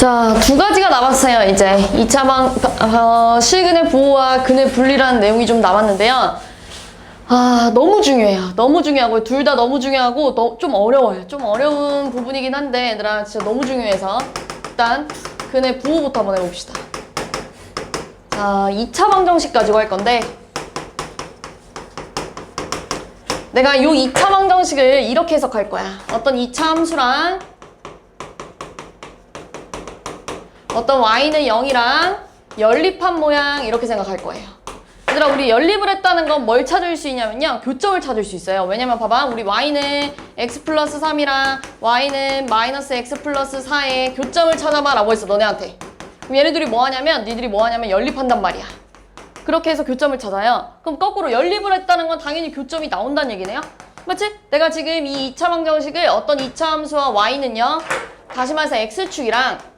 자, 두 가지가 남았어요. 이제 2차 실근의 부호와 근의 분리라는 내용이 좀 남았는데요. 너무 중요해요. 너무 중요하고 둘 다 너무 중요하고 좀 어려워요. 좀 어려운 부분이긴 한데 얘들아 진짜 너무 중요해서 일단 근의 부호부터 한번 해봅시다. 자, 2차 방정식 가지고 할 건데 내가 이 2차 방정식을 이렇게 해석할 거야. 어떤 2차 함수랑 어떤 y는 0이랑 연립한 모양 이렇게 생각할 거예요. 얘들아 우리 연립을 했다는 건 뭘 찾을 수 있냐면요. 교점을 찾을 수 있어요. 왜냐면 봐봐. 우리 y는 x 플러스 3이랑 y는 마이너스 x 플러스 4의 교점을 찾아봐 라고 했어 너네한테. 그럼 얘네들이 뭐 하냐면 니들이 뭐 하냐면 연립한단 말이야. 그렇게 해서 교점을 찾아요. 그럼 거꾸로 연립을 했다는 건 당연히 교점이 나온다는 얘기네요. 맞지? 내가 지금 이 2차 방정식을 어떤 2차 함수와 y는요. 다시 말해서 x축이랑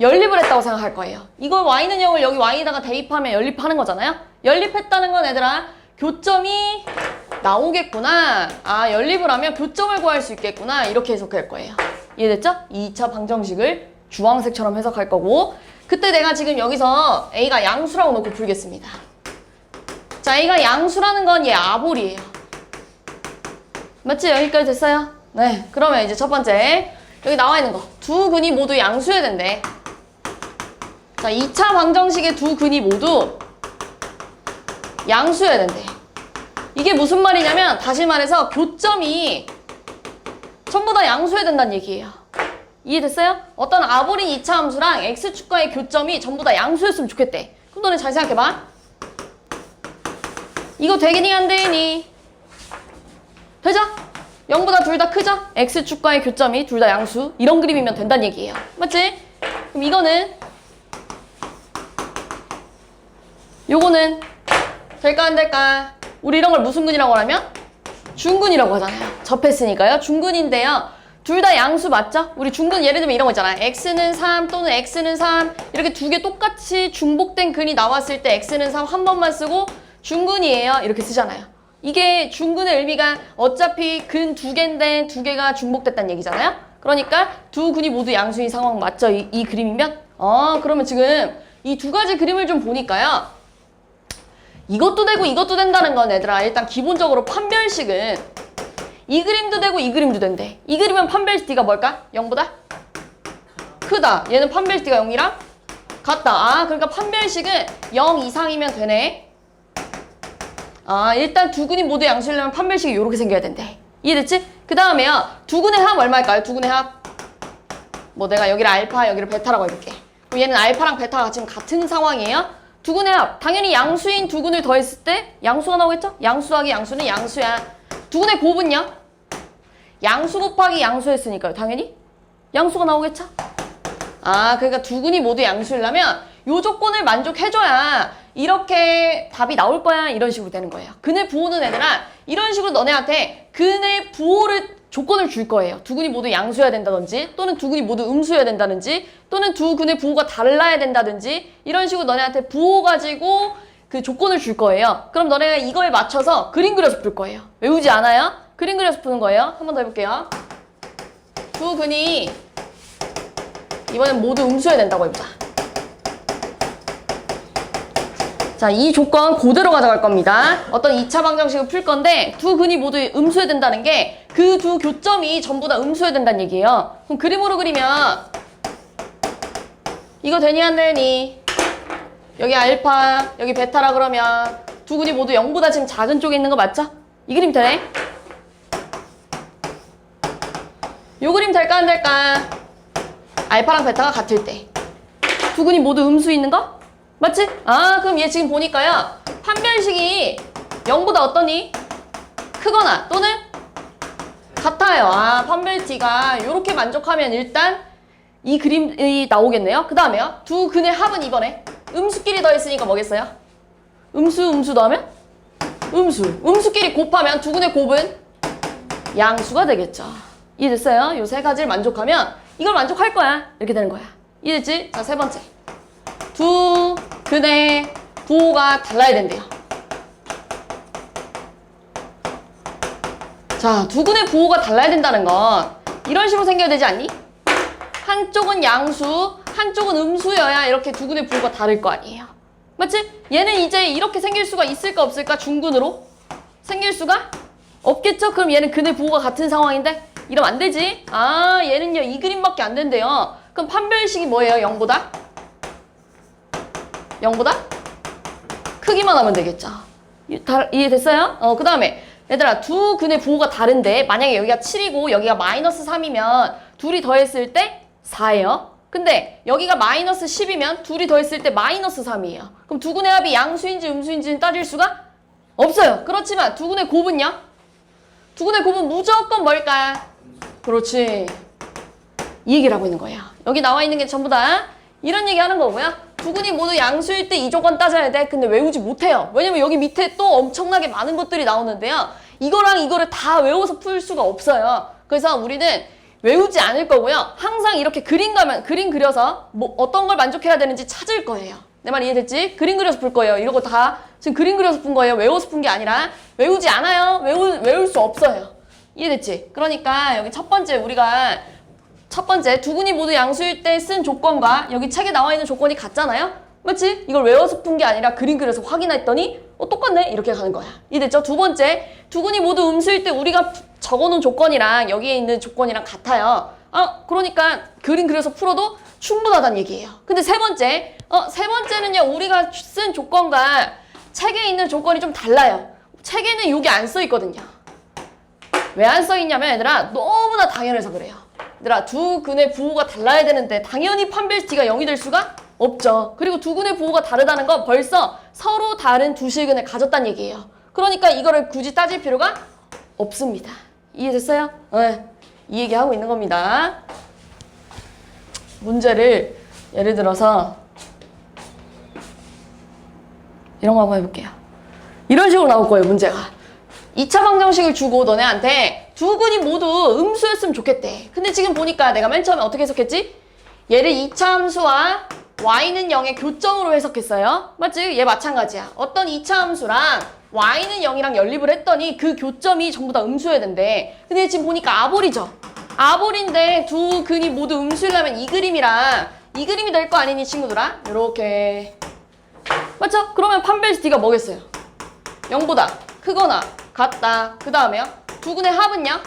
연립을 했다고 생각할 거예요. 이걸 y는 0을 여기 y에다가 대입하면 연립하는 거잖아요. 연립했다는 건 얘들아 교점이 나오겠구나. 연립을 하면 교점을 구할 수 있겠구나. 이렇게 해석할 거예요. 이해됐죠? 2차 방정식을 주황색처럼 해석할 거고 그때 내가 지금 여기서 a가 양수라고 놓고 풀겠습니다. 자, a가 양수라는 건 얘 아볼이에요. 맞지? 여기까지 됐어요? 네. 그러면 이제 첫 번째 여기 나와 있는 거 두 근이 모두 양수여야 된대. 자, 2차 방정식의 두 근이 모두 양수여야 된대. 이게 무슨 말이냐면 다시 말해서 교점이 전부 다 양수여야 된다는 얘기예요. 이해됐어요? 어떤 아볼인 2차 함수랑 x축과의 교점이 전부 다 양수였으면 좋겠대. 그럼 너네 잘 생각해봐. 이거 되겠니 안 되니? 되죠? 0보다 둘 다 크죠? x축과의 교점이 둘 다 양수. 이런 그림이면 된다는 얘기예요. 맞지? 그럼 요거는 될까 안 될까? 우리 이런 걸 무슨 근이라고 하냐면 중근이라고 하잖아요. 접했으니까요. 중근인데요. 둘 다 양수 맞죠? 우리 중근 예를 들면 이런 거 있잖아요. x는 3 또는 x는 3 이렇게 두 개 똑같이 중복된 근이 나왔을 때 x는 3 한 번만 쓰고 중근이에요. 이렇게 쓰잖아요. 이게 중근의 의미가 어차피 근 두 개인데 두 개가 중복됐다는 얘기잖아요. 그러니까 두 근이 모두 양수인 상황 맞죠? 이 그림이면? 그러면 지금 이 두 가지 그림을 좀 보니까요. 이것도 되고 이것도 된다는 건 얘들아 일단 기본적으로 판별식은 이 그림도 되고 이 그림도 된대. 이 그림은 판별식 D가 뭘까? 0보다? 크다. 얘는 판별식 D가 0이랑 같다. 그러니까 판별식은 0 이상이면 되네. 일단 두 근이 모두 양수려면 판별식이 이렇게 생겨야 된대. 이해됐지? 그 다음에요. 두 근의 합 얼마일까요? 두 근의 합. 뭐 내가 여기를 알파, 여기를 베타라고 해볼게. 그럼 얘는 알파랑 베타가 지금 같은 상황이에요. 두 근의 합. 당연히 양수인 두 근을 더했을 때 양수가 나오겠죠? 양수 더하기 양수는 양수야. 두 근의 곱은요? 양수 곱하기 양수했으니까요. 당연히 양수가 나오겠죠? 그러니까 두 근이 모두 양수이려면 요 조건을 만족해줘야 이렇게 답이 나올 거야. 이런 식으로 되는 거예요. 근의 부호는 얘들아 이런 식으로 너네한테 근의 부호를 조건을 줄 거예요. 두 근이 모두 양수여야 된다든지 또는 두 근이 모두 음수여야 된다든지 또는 두 근의 부호가 달라야 된다든지 이런 식으로 너네한테 부호 가지고 그 조건을 줄 거예요. 그럼 너네가 이거에 맞춰서 그림 그려서 풀 거예요. 외우지 않아요? 그림 그려서 푸는 거예요. 한 번 더 해볼게요. 두 근이 이번엔 모두 음수여야 된다고 해보자. 자, 이 조건 그대로 가져갈 겁니다. 어떤 2차 방정식을 풀 건데 두 근이 모두 음수여야 된다는 게 그 두 교점이 전부 다 음수여야 된다는 얘기예요. 그럼 그림으로 그리면 이거 되니 안 되니? 여기 알파, 여기 베타라 그러면 두 근이 모두 0보다 지금 작은 쪽에 있는 거 맞죠? 이 그림 되네? 요 그림 될까 안 될까? 알파랑 베타가 같을 때 두 근이 모두 음수 있는 거? 맞지? 그럼 얘 지금 보니까요. 판별식이 0보다 어떠니? 크거나 또는 같아요. 판별 D가 이렇게 만족하면 일단 이 그림이 나오겠네요. 그 다음에요. 두 근의 합은 이번에 음수끼리 더했으니까 뭐겠어요? 음수 더하면? 음수끼리 곱하면 두 근의 곱은 양수가 되겠죠. 이해됐어요? 요 세 가지를 만족하면 이걸 만족할 거야. 이렇게 되는 거야. 이해됐지? 자, 세 번째. 두 근의 부호가 달라야 된대요. 자, 두 근의 부호가 달라야 된다는 건 이런 식으로 생겨야 되지 않니? 한쪽은 양수, 한쪽은 음수여야 이렇게 두근의 부호가 다를 거 아니에요. 맞지? 얘는 이제 이렇게 생길 수가 있을까 없을까? 중근으로 생길 수가 없겠죠? 그럼 얘는 근의 부호가 같은 상황인데 이러면 안 되지. 아, 얘는요 이 그림밖에 안 된대요. 그럼 판별식이 뭐예요? 0보다? 0보다? 크기만 하면 되겠죠. 이해됐어요? 그 다음에 얘들아 두 근의 부호가 다른데 만약에 여기가 7이고 여기가 마이너스 3이면 둘이 더했을 때 4예요. 근데 여기가 마이너스 10이면 둘이 더했을 때 마이너스 3이에요. 그럼 두 근의 합이 양수인지 음수인지는 따질 수가 없어요. 그렇지만 두 근의 곱은요? 두 근의 곱은 무조건 뭘까? 그렇지. 이 얘기를 하고 있는 거예요. 여기 나와 있는 게 전부 다 이런 얘기 하는 거고요. 두 근이 모두 양수일 때 이 조건 따져야 돼. 근데 외우지 못해요. 왜냐면 여기 밑에 또 엄청나게 많은 것들이 나오는데요. 이거랑 이거를 다 외워서 풀 수가 없어요. 그래서 우리는 외우지 않을 거고요. 항상 이렇게 그림 그려서 뭐 어떤 걸 만족해야 되는지 찾을 거예요. 내 말 이해됐지? 그림 그려서 풀 거예요. 이런 거 다 지금 그림 그려서 푼 거예요. 외워서 푼 게 아니라 외우지 않아요. 외울 수 없어요. 이해됐지? 그러니까 여기 첫 번째 두 근이 모두 양수일 때 쓴 조건과 여기 책에 나와 있는 조건이 같잖아요? 맞지? 이걸 외워서 푼 게 아니라 그림 그려서 확인했더니 똑같네? 이렇게 가는 거야. 이해됐죠? 두 번째, 두 근이 모두 음수일 때 우리가 적어놓은 조건이랑 여기에 있는 조건이랑 같아요. 그러니까 그림 그려서 풀어도 충분하다는 얘기예요. 근데 세 번째는요. 우리가 쓴 조건과 책에 있는 조건이 좀 달라요. 책에는 여기 안 써 있거든요. 왜 안 써 있냐면 얘들아 너무나 당연해서 그래요. 얘들아 두 근의 부호가 달라야 되는데 당연히 판별식이 0이 될 수가 없죠. 그리고 두 근의 부호가 다르다는 건 벌써 서로 다른 두 실근을 가졌다는 얘기예요. 그러니까 이거를 굳이 따질 필요가 없습니다. 이해됐어요? 네. 이 얘기하고 있는 겁니다. 문제를 예를 들어서 이런 거 한번 해볼게요. 이런 식으로 나올 거예요, 문제가. 2차 방정식을 주고 너네한테 두 근이 모두 음수였으면 좋겠대. 근데 지금 보니까 내가 맨 처음에 어떻게 해석했지? 얘를 2차 함수와 y는 0의 교점으로 해석했어요. 맞지? 얘 마찬가지야. 어떤 2차 함수랑 y는 0이랑 연립을 했더니 그 교점이 전부 다 음수여야 된대. 근데 지금 보니까 아볼이죠. 아볼인데 두 근이 모두 음수려면 이 그림이랑 이 그림이 될 거 아니니 친구들아? 이렇게. 맞죠? 그러면 판별식 D가 뭐겠어요? 0보다 크거나 같다. 그 다음에요. 두 근의 합은요?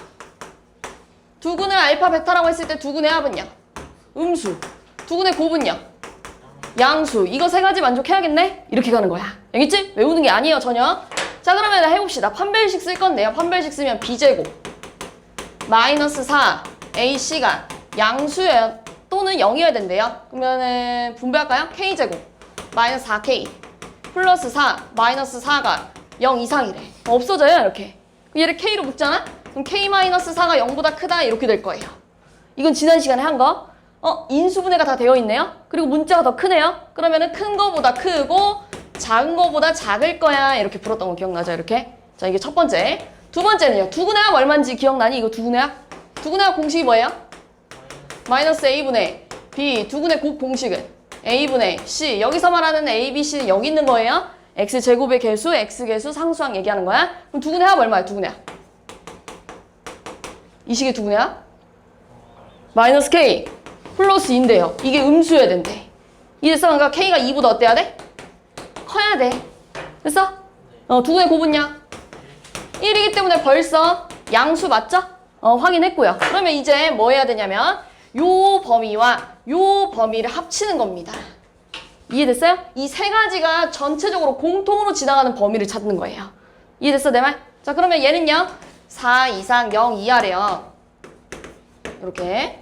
두 근을 알파 베타라고 했을 때 두 근의 합은요? 음수. 두 근의 곱은요? 양수. 이거 세 가지 만족해야겠네? 이렇게 가는 거야. 알겠지? 외우는 게 아니에요, 전혀. 자, 그러면 해봅시다. 판별식 쓸 건데요. 판별식 쓰면 B제곱 마이너스 4 AC가 양수여야 또는 0이어야 된대요. 그러면은 분배할까요? K제곱 마이너스 4K 플러스 4 마이너스 4가 0 이상이래. 없어져요, 이렇게. 얘를 K로 묶잖아? 그럼 K 마이너스 4가 0보다 크다 이렇게 될 거예요. 이건 지난 시간에 한 거. 인수분해가 다 되어 있네요. 그리고 문자가 더 크네요. 그러면은 큰 거보다 크고 작은 거보다 작을 거야. 이렇게 풀었던 거 기억나죠? 이렇게. 자, 이게 첫 번째. 두 번째는요. 두 근의 합 얼마인지 기억나니? 이거 두 근의 합? 두 근의 합 공식이 뭐예요? 마이너스 A분의 B. 두 근의 곱 공식은 A분의 C. 여기서 말하는 A, B, C는 여기 있는 거예요. X제곱의 개수, X개수, 상수항 얘기하는 거야. 그럼 두 근의 합 얼마야? 두 근의 합. 이 식의 두 근의 합? 마이너스 K 플러스 2인데요. 이게 음수여야 된대. 이래서 그러니까 K가 2보다 어때야 돼? 커야 돼. 됐어? 두 근의 곱은요? 1이기 때문에 벌써 양수 맞죠? 확인했고요. 그러면 이제 뭐 해야 되냐면 요 범위와 요 범위를 합치는 겁니다. 이해됐어요? 이 세 가지가 전체적으로 공통으로 지나가는 범위를 찾는 거예요. 이해됐어, 내 말? 자, 그러면 얘는요. 4 이상 0 이하래요. 이렇게.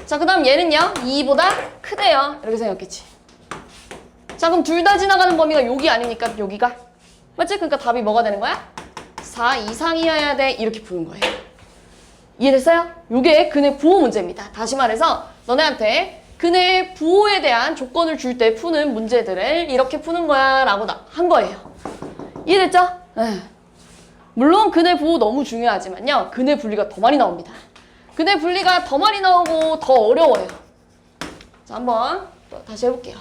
자, 그 다음 얘는요. 2보다 크대요. 이렇게 생각했지. 자, 그럼 둘 다 지나가는 범위가 여기 아니니까 여기가. 맞지? 그러니까 답이 뭐가 되는 거야? 4 이상이어야 돼. 이렇게 푸는 거예요. 이해됐어요? 이게 근의 부호 문제입니다. 다시 말해서 너네한테 근의 부호에 대한 조건을 줄 때 푸는 문제들을 이렇게 푸는 거야 라고 한 거예요. 이해됐죠? 물론 근의 부호 너무 중요하지만요. 근의 분리가 더 많이 나옵니다. 근의 분리가 더 많이 나오고 더 어려워요. 자, 한번 또 다시 해볼게요.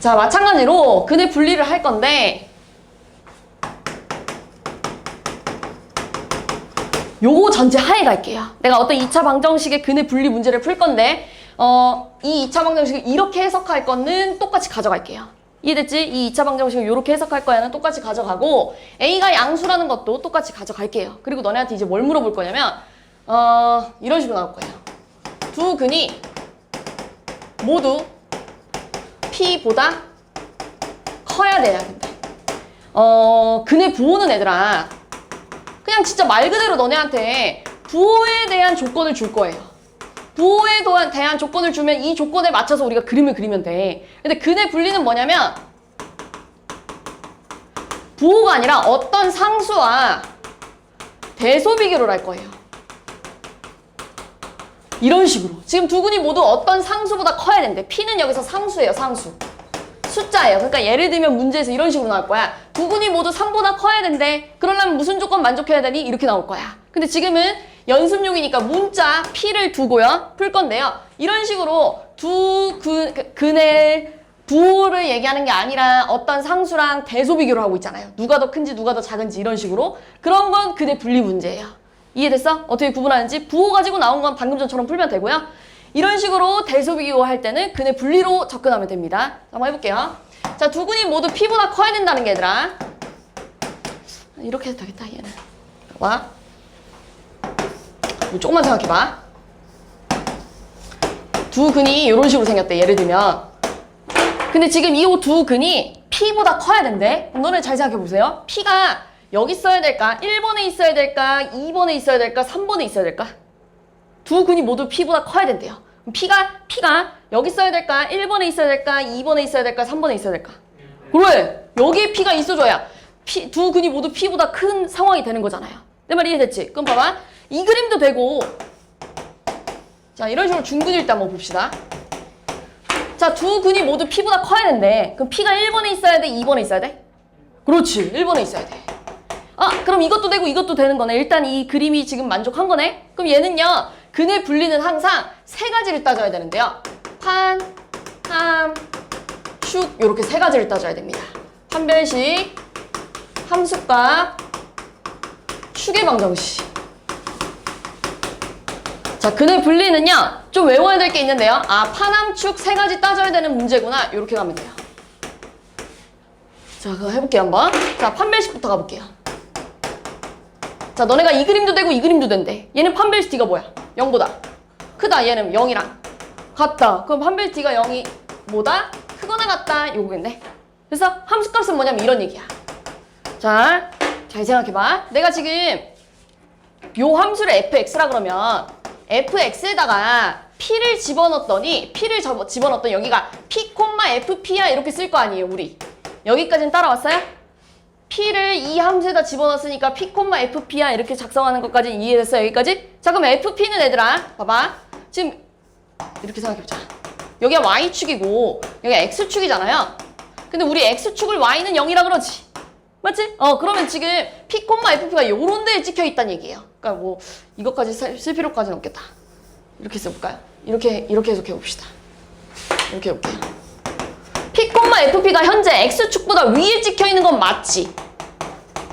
자, 마찬가지로 근의 분리를 할 건데 요거 전체 하에 갈게요. 내가 어떤 2차 방정식의 근의 분리 문제를 풀 건데 이 2차 방정식을 이렇게 해석할 거는 똑같이 가져갈게요. 이해됐지? 이 2차 방정식을 이렇게 해석할 거야는 똑같이 가져가고 A가 양수라는 것도 똑같이 가져갈게요. 그리고 너네한테 이제 뭘 물어볼 거냐면 이런 식으로 나올 거예요. 두 근이 모두 P보다 커야 돼야 된다. 근의 부호는 얘들아 그냥 진짜 말 그대로 너네한테 부호에 대한 조건을 줄 거예요. 부호에 대한 조건을 주면 이 조건에 맞춰서 우리가 그림을 그리면 돼. 근데 근의 분리는 뭐냐면 부호가 아니라 어떤 상수와 대소비교를 할 거예요. 이런 식으로. 지금 두 근이 모두 어떤 상수보다 커야 된대. P는 여기서 상수예요, 상수. 숫자예요. 그러니까 예를 들면 문제에서 이런 식으로 나올 거야. 두 근이 모두 3보다 커야 된대. 그러려면 무슨 조건 만족해야 되니? 이렇게 나올 거야. 근데 지금은 연습용이니까 문자 P를 두고요. 풀 건데요. 이런 식으로 두 근의 부호를 얘기하는 게 아니라 어떤 상수랑 대소 비교를 하고 있잖아요. 누가 더 큰지 누가 더 작은지 이런 식으로. 그런 건 근의 분리 문제예요. 이해됐어? 어떻게 구분하는지 부호 가지고 나온 건 방금 전처럼 풀면 되고요. 이런 식으로 대소 비교할 때는 근의 분리로 접근하면 됩니다. 한번 해볼게요. 자, 두 근이 모두 P보다 커야 된다는 게 얘들아. 이렇게 해도 되겠다, 얘는. 봐봐. 조금만 생각해봐. 두 근이 이런 식으로 생겼대, 예를 들면. 근데 지금 이 두 근이 P보다 커야 된대. 그럼 너네 잘 생각해보세요. P가 여기 있어야 될까? 1번에 있어야 될까? 2번에 있어야 될까? 3번에 있어야 될까? 두 근이 모두 P보다 커야 된대요. P가 여기 있어야 될까? 1번에 있어야 될까? 2번에 있어야 될까? 3번에 있어야 될까? 그래! 여기에 P가 있어줘야 두 근이 모두 P보다 큰 상황이 되는 거잖아요. 내 말 이해됐지? 그럼 봐봐. 이 그림도 되고 자, 이런 식으로 중근일 때 한번 봅시다. 자, 두 근이 모두 P보다 커야 된대. 그럼 P가 1번에 있어야 돼? 2번에 있어야 돼? 그렇지. 1번에 있어야 돼. 그럼 이것도 되고 이것도 되는 거네. 일단 이 그림이 지금 만족한 거네. 그럼 얘는요. 근의 분리는 항상 세 가지를 따져야 되는데요. 판, 함, 축 이렇게 세 가지를 따져야 됩니다. 판별식, 함수값, 축의 방정식. 자, 근의 분리는요. 좀 외워야 될 게 있는데요. 판, 함, 축 세 가지 따져야 되는 문제구나. 이렇게 가면 돼요. 자, 그거 해볼게요 한번. 자, 판별식부터 가볼게요. 자, 너네가 이 그림도 되고 이 그림도 된대. 얘는 판별식 D가 뭐야? 0보다 크다. 얘는 0이랑 같다. 그럼 판별식 D가 0이 뭐다? 크거나 같다. 요거겠네. 그래서 함수값은 뭐냐면 이런 얘기야. 자, 잘 생각해봐. 내가 지금 요 함수를 fx라 그러면 fx에다가 p를 집어넣었더니 여기가 p, fp야 이렇게 쓸 거 아니에요. 우리 여기까지는 따라왔어요? P를 이 함수에다 집어넣었으니까 P, FP야 이렇게 작성하는 것까지 이해됐어요? 여기까지? 자, 그럼 FP는 얘들아 봐봐. 지금 이렇게 생각해보자. 여기가 Y축이고 여기가 X축이잖아요. 근데 우리 X축을 Y는 0이라 그러지. 맞지? 그러면 지금 P, FP가 요런 데에 찍혀있다는 얘기예요. 그러니까 뭐 이것까지 쓸 필요까지는 없겠다. 이렇게 써볼까요? 이렇게 해석해봅시다. 이렇게 해볼게요. P, FP가 현재 X축보다 위에 찍혀있는 건 맞지?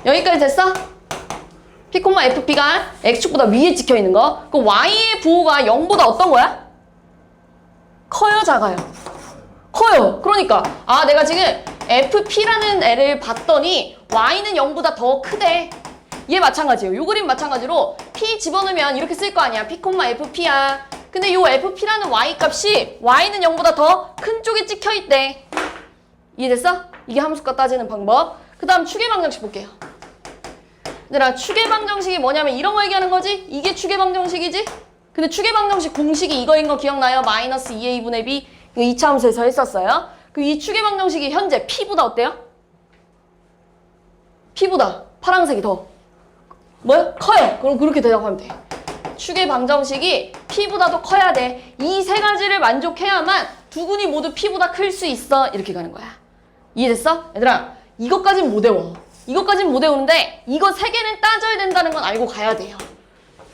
여기까지 됐어? P, FP가 X축보다 위에 찍혀있는 거. 그럼 Y의 부호가 0보다 어떤 거야? 커요, 작아요? 커요. 그러니까 내가 지금 FP라는 애를 봤더니 Y는 0보다 더 크대. 얘 마찬가지예요. 요 그림 마찬가지로 P 집어넣으면 이렇게 쓸 거 아니야. P, FP야. 근데 요 FP라는 Y 값이 Y는 0보다 더 큰 쪽에 찍혀있대. 이해됐어? 이게 함수값 따지는 방법. 그 다음 축의 방정식 볼게요. 얘들아, 축의 방정식이 뭐냐면 이런 거 얘기하는 거지? 이게 축의 방정식이지? 근데 축의 방정식 공식이 이거인 거 기억나요? 마이너스 2a분의 b. 이거 2차 함수에서 했었어요. 그럼 이 축의 방정식이 현재 p보다 어때요? p보다 파란색이 더 뭐요? 커요. 그럼 그렇게 대답하면 돼. 축의 방정식이 p보다도 커야 돼. 이 세 가지를 만족해야만 두 근이 모두 p보다 클 수 있어. 이렇게 가는 거야. 이해됐어? 얘들아, 이것까진 못 외워. 이것까진 못 외우는데 이거 세 개는 따져야 된다는 건 알고 가야 돼요.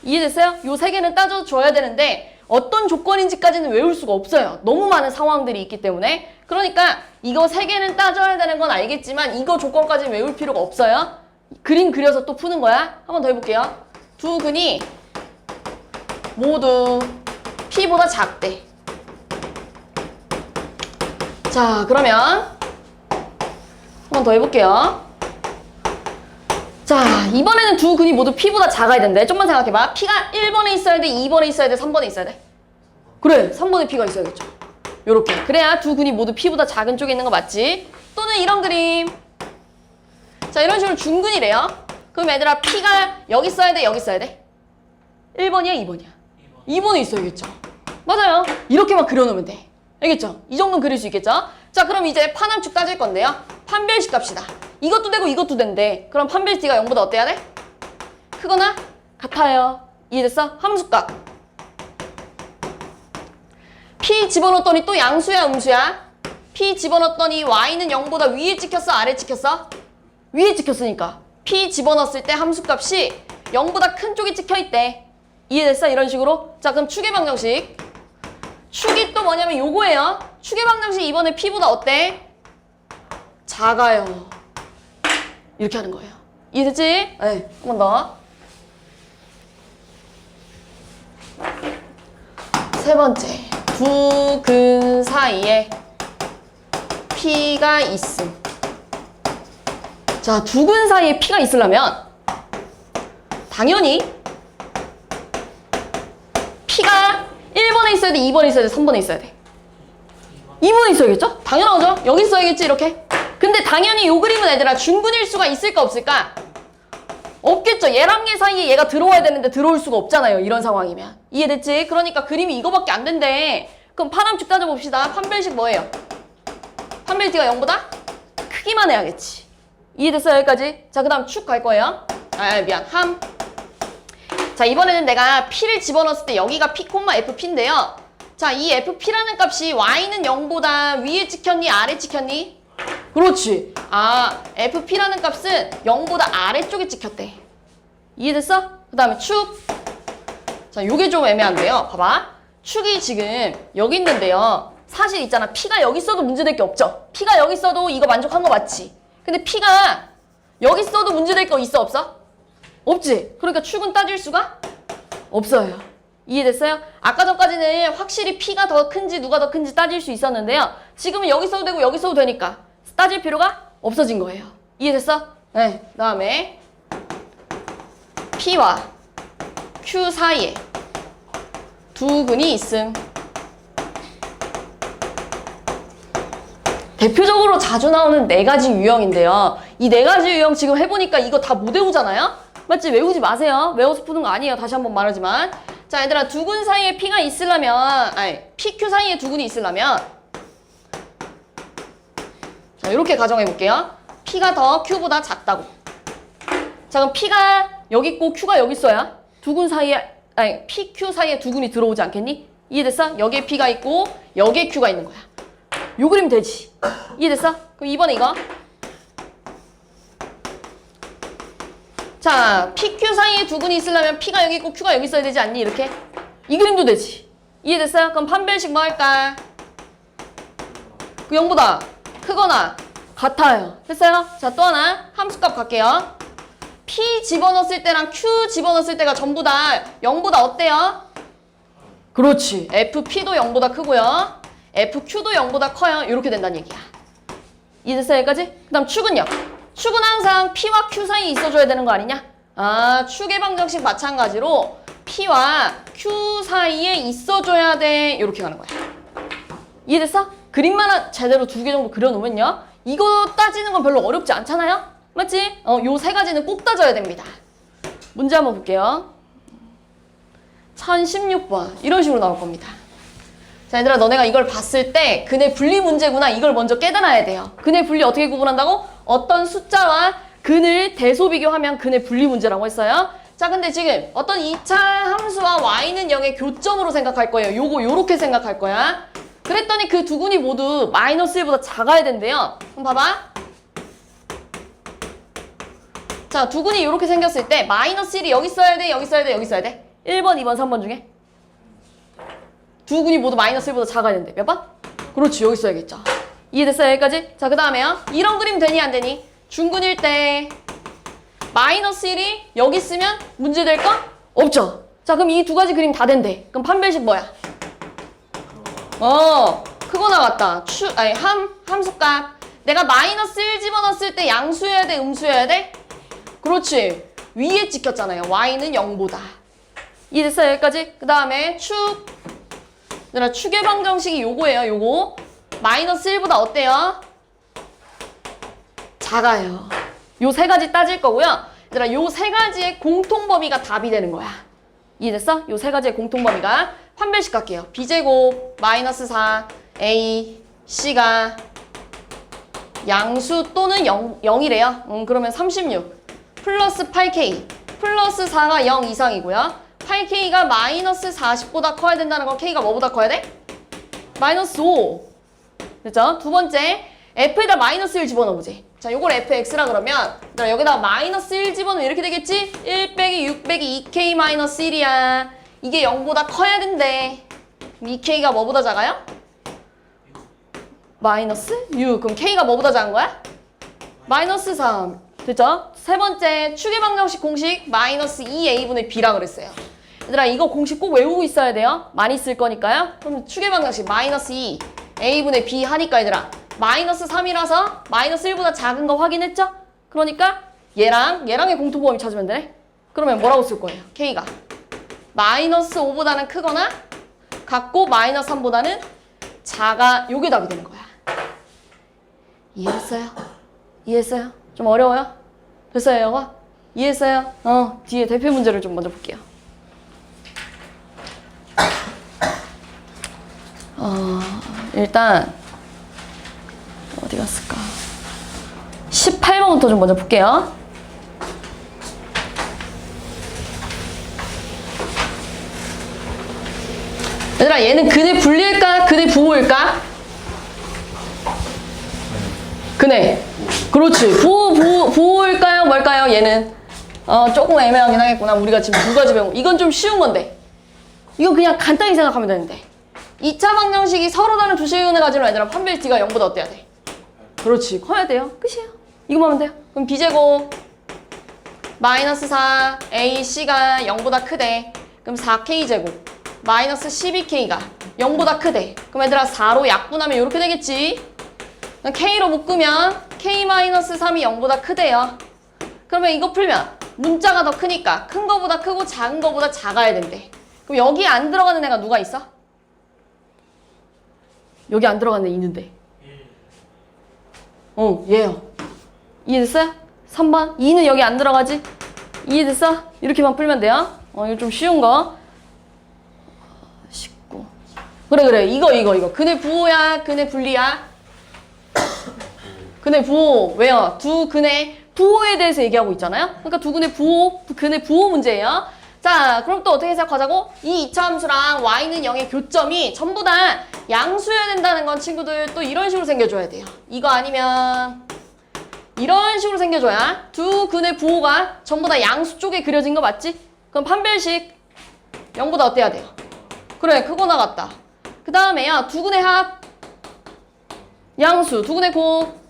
이해됐어요? 요 세 개는 따져줘야 되는데 어떤 조건인지까지는 외울 수가 없어요. 너무 많은 상황들이 있기 때문에. 그러니까 이거 세 개는 따져야 되는 건 알겠지만 이거 조건까지는 외울 필요가 없어요. 그림 그려서 또 푸는 거야. 한번 더 해볼게요. 두 근이 모두 P보다 작대. 자, 그러면 한 번 더 해볼게요. 자, 이번에는 두 근이 모두 P보다 작아야 된대. 좀만 생각해봐. P가 1번에 있어야 돼, 2번에 있어야 돼, 3번에 있어야 돼? 그래, 3번에 P가 있어야겠죠. 요렇게. 그래야 두 근이 모두 P보다 작은 쪽에 있는 거 맞지? 또는 이런 그림. 자, 이런 식으로 중근이래요. 그럼 얘들아, P가 여기 있어야 돼, 여기 있어야 돼? 1번이야, 2번이야? 2번에 있어야겠죠. 맞아요. 이렇게만 그려놓으면 돼. 알겠죠? 이 정도는 그릴 수 있겠죠? 자, 그럼 이제 파남축 따질 건데요. 판별식 갑시다. 이것도 되고 이것도 된대. 그럼 판별식 D가 0보다 어때야 돼? 크거나 같아요. 이해됐어? 함수값. P 집어넣었더니 또 양수야, 음수야? P 집어넣었더니 Y는 0보다 위에 찍혔어, 아래 찍혔어? 위에 찍혔으니까 P 집어넣었을 때 함수값이 0보다 큰 쪽이 찍혀있대. 이해됐어? 이런 식으로. 자, 그럼 축의 방정식. 축이 또 뭐냐면 요거예요. 축의 방정식 이번에 P보다 어때? 작아요. 이렇게 하는 거예요. 이해됐지? 네, 한 번 더. 세 번째, 두 근 사이에 P가 있음. 자, 두 근 사이에 P가 있으려면 당연히 P가 1번에 있어야 돼, 2번에 있어야 돼, 3번에 있어야 돼? 2번에 있어야겠죠? 당연하죠? 여기 있어야겠지, 이렇게? 근데 당연히 요 그림은 얘들아 중근일 수가 있을까 없을까? 없겠죠. 얘랑 얘 사이에 얘가 들어와야 되는데 들어올 수가 없잖아요. 이런 상황이면. 이해됐지? 그러니까 그림이 이거밖에 안 된대. 그럼 파남축 따져봅시다. 판별식 뭐예요? 판별식 D가 0보다 크기만 해야겠지. 이해됐어요? 여기까지? 자, 그 다음 축 갈 거예요. 미안. 함. 자, 이번에는 내가 P를 집어넣었을 때 여기가 P, FP인데요. 자, 이 FP라는 값이 Y는 0보다 위에 찍혔니? 아래 찍혔니? 그렇지. 아, FP라는 값은 0보다 아래쪽에 찍혔대. 이해됐어? 그 다음에 축. 자, 요게 좀 애매한데요. 봐봐. 축이 지금 여기 있는데요. 사실 있잖아. P가 여기 있어도 문제될 게 없죠. P가 여기 있어도 이거 만족한 거 맞지? 근데 P가 여기 있어도 문제될 거 있어, 없어? 없지. 그러니까 축은 따질 수가 없어요. 이해됐어요? 아까 전까지는 확실히 P가 더 큰지 누가 더 큰지 따질 수 있었는데요. 지금은 여기 써도 되고 여기 써도 되니까 따질 필요가 없어진 거예요. 이해됐어? 네. 그 다음에 P와 Q 사이에 두 근이 있음. 대표적으로 자주 나오는 네 가지 유형인데요. 이 네 가지 유형 지금 해보니까 이거 다 못 외우잖아요? 맞지? 외우지 마세요. 외워서 푸는 거 아니에요. 다시 한번 말하지만. 자, 얘들아, 두 근 사이에 P가 있으려면, 아니, PQ 사이에 두 근이 있으려면, 자, 이렇게 가정해 볼게요. P가 더 Q보다 작다고. 자, 그럼 P가 여기 있고 Q가 여기 있어야 두 근 사이에, 아니, PQ 사이에 두 근이 들어오지 않겠니? 이해됐어? 여기에 P가 있고, 여기에 Q가 있는 거야. 요 그림 되지? 이해됐어? 그럼 이번에 이거. 자, PQ 사이에 두 근이 있으려면 P가 여기 있고 Q가 여기 있어야 되지 않니? 이렇게. 이 그림도 되지. 이해됐어요? 그럼 판별식 뭐 할까? 그 0보다 크거나 같아요. 됐어요? 자, 또 하나 함수값 갈게요. P 집어넣었을 때랑 Q 집어넣었을 때가 전부 다 0보다 어때요? 그렇지. FP도 0보다 크고요. FQ도 0보다 커요. 이렇게 된다는 얘기야. 이해됐어요? 여기까지? 그 다음 축은요? 축은 항상 P와 Q 사이에 있어줘야 되는 거 아니냐? 아, 축의 방정식 마찬가지로 P와 Q 사이에 있어줘야 돼. 이렇게 가는 거야. 이해됐어? 그림만 제대로 두 개 정도 그려놓으면요. 이거 따지는 건 별로 어렵지 않잖아요? 맞지? 요 세 가지는 꼭 따져야 됩니다. 문제 한번 볼게요. 1016번. 이런 식으로 나올 겁니다. 자, 얘들아, 너네가 이걸 봤을 때 근의 분리 문제구나. 이걸 먼저 깨달아야 돼요. 근의 분리 어떻게 구분한다고? 어떤 숫자와 근을 대소 비교하면 근의 분리 문제라고 했어요. 자, 근데 지금 어떤 2차 함수와 y는 0의 교점으로 생각할 거예요. 요렇게 생각할 거야. 그랬더니 그 두 근이 모두 마이너스 1보다 작아야 된대요. 그럼 봐봐. 자, 두 근이 이렇게 생겼을 때 마이너스 1이 여기 있어야 돼, 여기 있어야 돼, 여기 있어야 돼? 1번, 2번, 3번 중에? 두 근이 모두 마이너스 1보다 작아야 된대. 몇 번? 그렇지, 여기 있어야겠죠. 이해됐어요? 여기까지? 자, 그 다음에요. 이런 그림 되니 안 되니? 중근일 때 마이너스 1이 여기 있으면 문제 될 거? 없죠? 자, 그럼 이 두 가지 그림 다 된대. 그럼 판별식 뭐야? 크고 나갔다. 함수값. 내가 마이너스 1 집어넣었을 때 양수여야 돼, 음수여야 돼? 그렇지. 위에 찍혔잖아요. y는 0보다. 이해됐어요? 여기까지? 그 다음에 축. 얘들아, 축의 방정식이 요거예요, 요거. 마이너스 1보다 어때요? 작아요. 요 세 가지 따질 거고요. 얘들아, 요 세 가지의 공통범위가 답이 되는 거야. 이해됐어? 요 세 가지의 공통범위가 판별식 갈게요. b제곱 마이너스 4 a c가 양수 또는 0이래요. 그러면 36 플러스 8k 플러스 4가 0 이상이고요. 8k가 마이너스 40보다 커야 된다는 거 k가 뭐보다 커야 돼? 마이너스 5. 됐죠? 두 번째 f에다 마이너스 1 집어넣어보지. 자, 요걸 fx라 그러면 여기다가 마이너스 1 집어넣으면 이렇게 되겠지? 1 빼기 6 빼기 2k 마이너스 1이야. 이게 0보다 커야 된대. 2k가 뭐보다 작아요? 마이너스 6. 그럼 k가 뭐보다 작은 거야? 마이너스 3. 됐죠? 세 번째 축의 방정식 공식 마이너스 2a분의 b라 그랬어요. 얘들아, 이거 공식 꼭 외우고 있어야 돼요. 많이 쓸 거니까요. 그럼 축의 방정식 마이너스 2 a분의 b 하니까 얘들아 마이너스 3이라서 마이너스 1보다 작은 거 확인했죠? 그러니까 얘랑의 공통범위 찾으면 되네. 그러면 뭐라고 쓸 거예요? k가 마이너스 5보다는 크거나 같고 마이너스 3보다는 작아. 요게 답이 되는 거야. 이해했어요? 이해했어요? 좀 어려워요? 됐어요, 이거? 이해했어요? 뒤에 대표 문제를 좀 먼저 볼게요. 일단 어디 갔을까? 18번부터 좀 먼저 볼게요. 얘들아, 얘는 근의 분리일까? 근의 부호일까? 근의. 그렇지. 부호일까요? 뭘까요? 얘는 조금 애매하긴 하겠구나. 우리가 지금 두 가지 배운 거. 이건 좀 쉬운 건데. 이건 그냥 간단히 생각하면 되는데. 2차 방정식이 서로 다른 두 식을 가지는 얘들아 판별 D가 0보다 어때야 돼? 그렇지. 커야 돼요. 끝이에요. 이거만 하면 돼요. 그럼 B제곱 마이너스 4 AC가 0보다 크대. 그럼 4K제곱 마이너스 12K가 0보다 크대. 그럼 얘들아 4로 약분하면 이렇게 되겠지. K로 묶으면 K-3이 0보다 크대요. 그러면 이거 풀면 문자가 더 크니까 큰 거보다 크고 작은 거보다 작아야 된대. 그럼 여기 안 들어가는 애가 누가 있어? 여기 안 들어가는 애 있는데. 얘요. 이해됐어요? 3번. 2는 여기 안 들어가지? 이해됐어? 이렇게만 풀면 돼요. 이거 좀 쉬운 거. 19. 그래. 이거. 근의 부호야, 근의 분리야. 근의 부호. 왜요? 두 근의 부호에 대해서 얘기하고 있잖아요. 그러니까 두 근의 부호 문제예요. 자, 그럼 또 어떻게 생각하자고? 이 2차 함수랑 y는 0의 교점이 전부 다 양수여야 된다는 건 친구들 또 이런 식으로 생겨줘야 돼요. 이거 아니면 이런 식으로 생겨줘야 두 근의 부호가 전부 다 양수 쪽에 그려진 거 맞지? 그럼 판별식 0보다 어때야 돼요? 그래, 크고 나갔다. 그 다음에요, 두 근의 합 양수, 두 근의 곱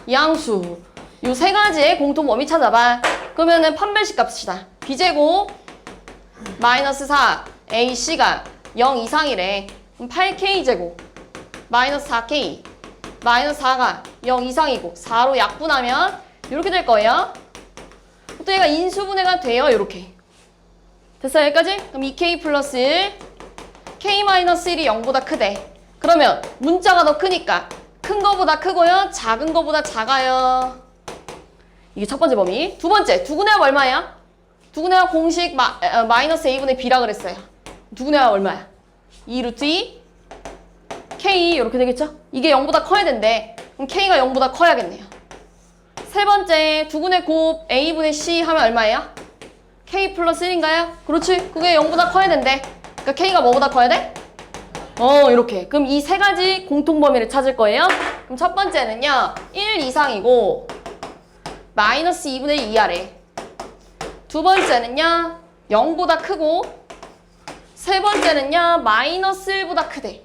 양수. 요 세 가지의 공통범위 찾아봐. 그러면은 판별식 값이다. b제곱 마이너스 4 AC가 0 이상이래. 그럼 8K제곱 마이너스 4K 마이너스 4가 0 이상이고 4로 약분하면 이렇게 될 거예요. 또 얘가 인수분해가 돼요. 이렇게. 됐어요? 여기까지? 그럼 2K 플러스 1 K 마이너스 1이 0보다 크대. 그러면 문자가 더 크니까 큰 거보다 크고요. 작은 거보다 작아요. 이게 첫 번째 범위. 두 번째, 두근의 합 얼마야? 두근의 합 공식 마이너스 a분의 b라 그랬어요. 두근의 합 얼마야? 2 루트 2 k 이렇게 되겠죠? 이게 0보다 커야 된대. 그럼 k가 0보다 커야겠네요. 세 번째, 두근의 곱 a분의 c 하면 얼마예요? k 플러스 1인가요? 그렇지. 그게 0보다 커야 된대. 그러니까 k가 뭐보다 커야 돼? 이렇게. 그럼 이 세 가지 공통범위를 찾을 거예요. 그럼 첫 번째는요, 1 이상이고 마이너스 2분의 2하래. 두 번째는요, 0보다 크고 세 번째는요, 마이너스 1보다 크대.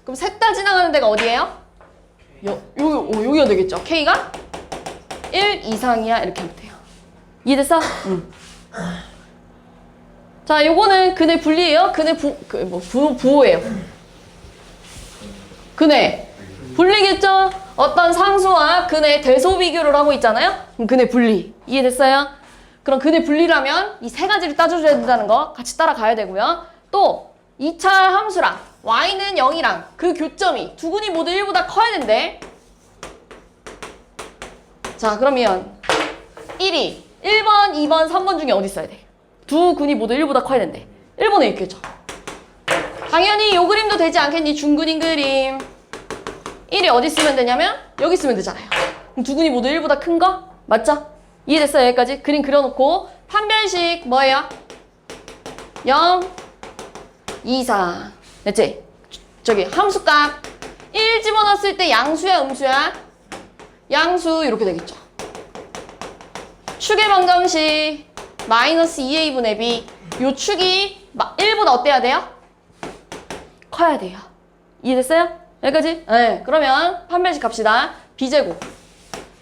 그럼 셋 다 지나가는 데가 어디예요? 여기가 되겠죠. k가 1 이상이야. 이렇게 하면 돼요. 이해됐어? 응. 자, 요거는 근의 분리예요. 근의 부호예요. 근의 분리겠죠? 어떤 상수와 근의 대소 비교를 하고 있잖아요? 그럼 근의 분리. 이해됐어요? 그럼 근의 분리라면 이 세 가지를 따져줘야 된다는 거 같이 따라가야 되고요. 또 2차 함수랑 y는 0이랑 그 교점이 두 근이 모두 1보다 커야 된대. 자, 그러면 1이 1번, 2번, 3번 중에 어디 있어야 돼? 두 근이 모두 1보다 커야 된대. 1번에 있겠죠. 당연히 요 그림도 되지 않겠니? 중근인 그림. 1이 어디 쓰면 되냐면 여기 쓰면 되잖아요. 그럼 두 근이 모두 1보다 큰 거? 맞죠? 이해됐어요? 여기까지 그림 그려놓고 판별식 뭐예요? 0, 2, 4 됐지? 저기 함수값 1 집어넣었을 때 양수야 음수야? 양수 이렇게 되겠죠. 축의 방정식 마이너스 2a분의 b 요 축이 1보다 어때야 돼요? 커야 돼요. 이해됐어요? 여기까지? 네. 그러면 판별식 갑시다. b제곱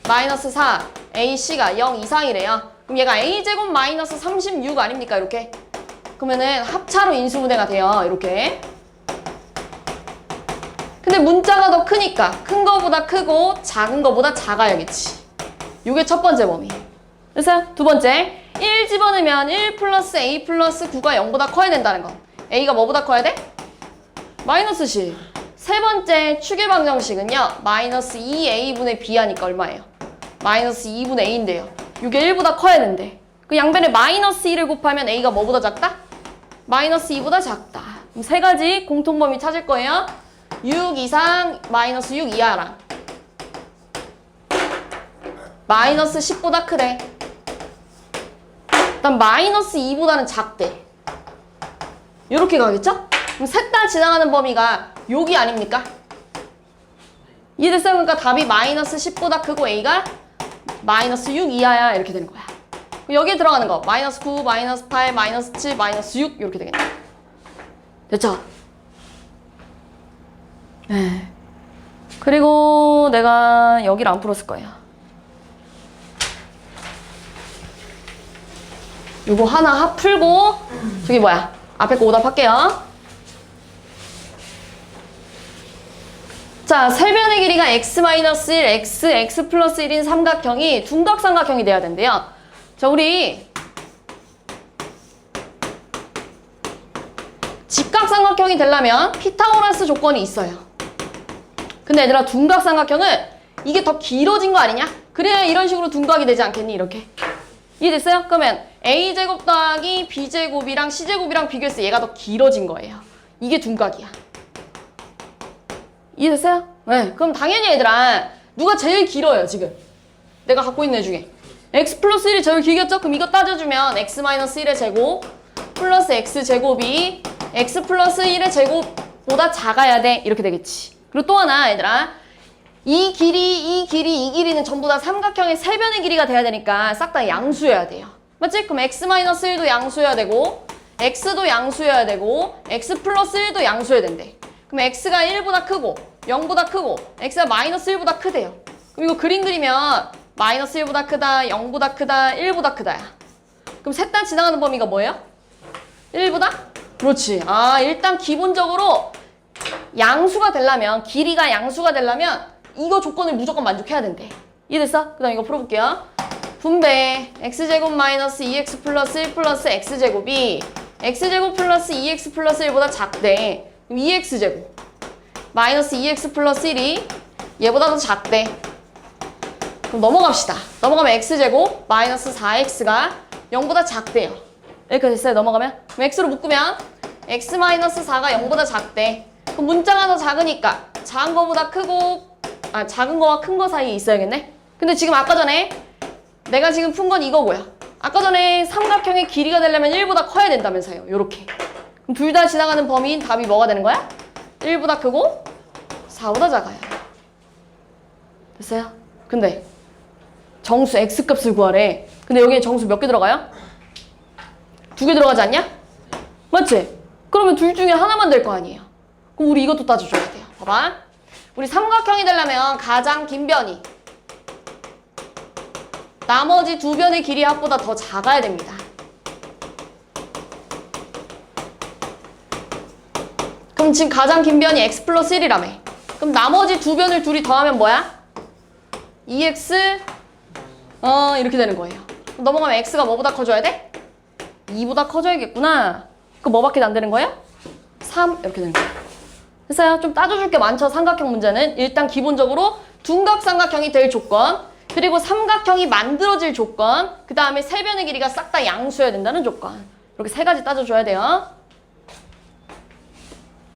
마이너스 4 ac가 0 이상이래요. 그럼 얘가 a제곱 마이너스 36 아닙니까? 이렇게. 그러면은 합차로 인수분해가 돼요. 이렇게. 근데 문자가 더 크니까 큰 거보다 크고 작은 거보다 작아야겠지. 이게 첫 번째 범위. 됐어요? 두 번째. 1 집어넣으면 1 플러스 a 플러스 9가 0보다 커야 된다는 거. a가 뭐보다 커야 돼? 마이너스 10. 세 번째 축의 방정식은요. 마이너스 2a분의 b 하니까 얼마예요? 마이너스 2분의 a인데요. 이게 1보다 커야 된대. 그 양변에 마이너스 1을 곱하면 a가 뭐보다 작다? 마이너스 2보다 작다. 그럼 세 가지 공통범위 찾을 거예요. 6 이상, 마이너스 6 이하랑 마이너스 10보다 크대. 일단 마이너스 2보다는 작대. 이렇게 가겠죠? 그럼 셋 다 지나가는 범위가 여기 아닙니까? 이해됐어요? 그러니까 답이 마이너스 10보다 크고 a가 마이너스 6 이하야 이렇게 되는 거야. 여기에 들어가는 거 마이너스 9, 마이너스 8, 마이너스 7, 마이너스 6 이렇게 되겠네. 됐죠? 네. 그리고 내가 여기를 안 풀었을 거예요. 요거 하나 풀고 저기 뭐야 앞에 거 오답할게요. 자, 세변의 길이가 x-1, x 플러스 1인 삼각형이 둔각삼각형이 돼야 된대요. 자, 우리 직각삼각형이 되려면 피타고라스 조건이 있어요. 근데 얘들아 둔각삼각형은 이게 더 길어진 거 아니냐? 그래야 이런 식으로 둔각이 되지 않겠니? 이렇게. 이해됐어요? 그러면 a제곱 더하기 b제곱이랑 c제곱이랑 비교했을 때 얘가 더 길어진 거예요. 이게 둔각이야. 이해됐어요? 네. 그럼 당연히 얘들아 누가 제일 길어요 지금? 내가 갖고 있는 애 중에 x 플러스 1이 제일 길겠죠? 그럼 이거 따져주면 x 마이너스 1의 제곱 플러스 x 제곱이 x 플러스 1의 제곱보다 작아야 돼. 이렇게 되겠지. 그리고 또 하나 얘들아 이 길이는 전부 다 삼각형의 세변의 길이가 돼야 되니까 싹 다 양수여야 돼요. 맞지? 그럼 x 마이너스 1도 양수여야 되고 x도 양수여야 되고 x 플러스 1도 양수여야 된대. 그럼 x가 1보다 크고 0보다 크고 x가 마이너스 1보다 크대요. 그럼 이거 그림 그리면 마이너스 1보다 크다, 0보다 크다, 1보다 크다야. 그럼 셋 다 지나가는 범위가 뭐예요? 1보다? 그렇지. 아, 일단 기본적으로 양수가 되려면 길이가 양수가 되려면 이거 조건을 무조건 만족해야 된대. 이해됐어? 그 다음 이거 풀어볼게요. 분배 x제곱 마이너스 2x 플러스 1 플러스 x제곱이 x제곱 플러스 2x 플러스 1보다 작대. 그럼 2x제곱 마이너스 2x 플러스 1이 얘보다 더 작대. 그럼 넘어갑시다. 넘어가면 x제곱 마이너스 4x가 0보다 작대요. 여기까지 됐어요? 넘어가면? 그럼 x로 묶으면 x 마이너스 4가 0보다 작대. 그럼 문자가 더 작으니까 작은 거보다 크고 작은 거와 큰 거 사이에 있어야겠네? 근데 지금 아까 전에 내가 지금 푼 건 이거고요. 아까 전에 삼각형의 길이가 되려면 1보다 커야 된다면서요. 요렇게. 그럼 둘 다 지나가는 범위인 답이 뭐가 되는 거야? 1보다 크고 4보다 작아요. 됐어요? 근데 정수 x값을 구하래. 근데 여기에 정수 몇 개 들어가요? 2개 들어가지 않냐? 맞지? 그러면 둘 중에 하나만 될 거 아니에요. 그럼 우리 이것도 따져줘야 돼요. 봐봐. 우리 삼각형이 되려면 가장 긴 변이 나머지 두 변의 길이 합보다 더 작아야 됩니다. 그럼 지금 가장 긴 변이 x 플러스 1이라며. 그럼 나머지 두 변을 둘이 더하면 뭐야? 2x 이렇게 되는 거예요. 넘어가면 x가 뭐보다 커져야 돼? 2보다 커져야겠구나. 그럼 뭐밖에 안 되는 거예요? 3 이렇게 되는 거예요. 됐어요? 좀 따져줄 게 많죠. 삼각형 문제는. 일단 기본적으로 둔각삼각형이 될 조건, 그리고 삼각형이 만들어질 조건, 그 다음에 세 변의 길이가 싹 다 양수여야 된다는 조건. 이렇게 세 가지 따져줘야 돼요.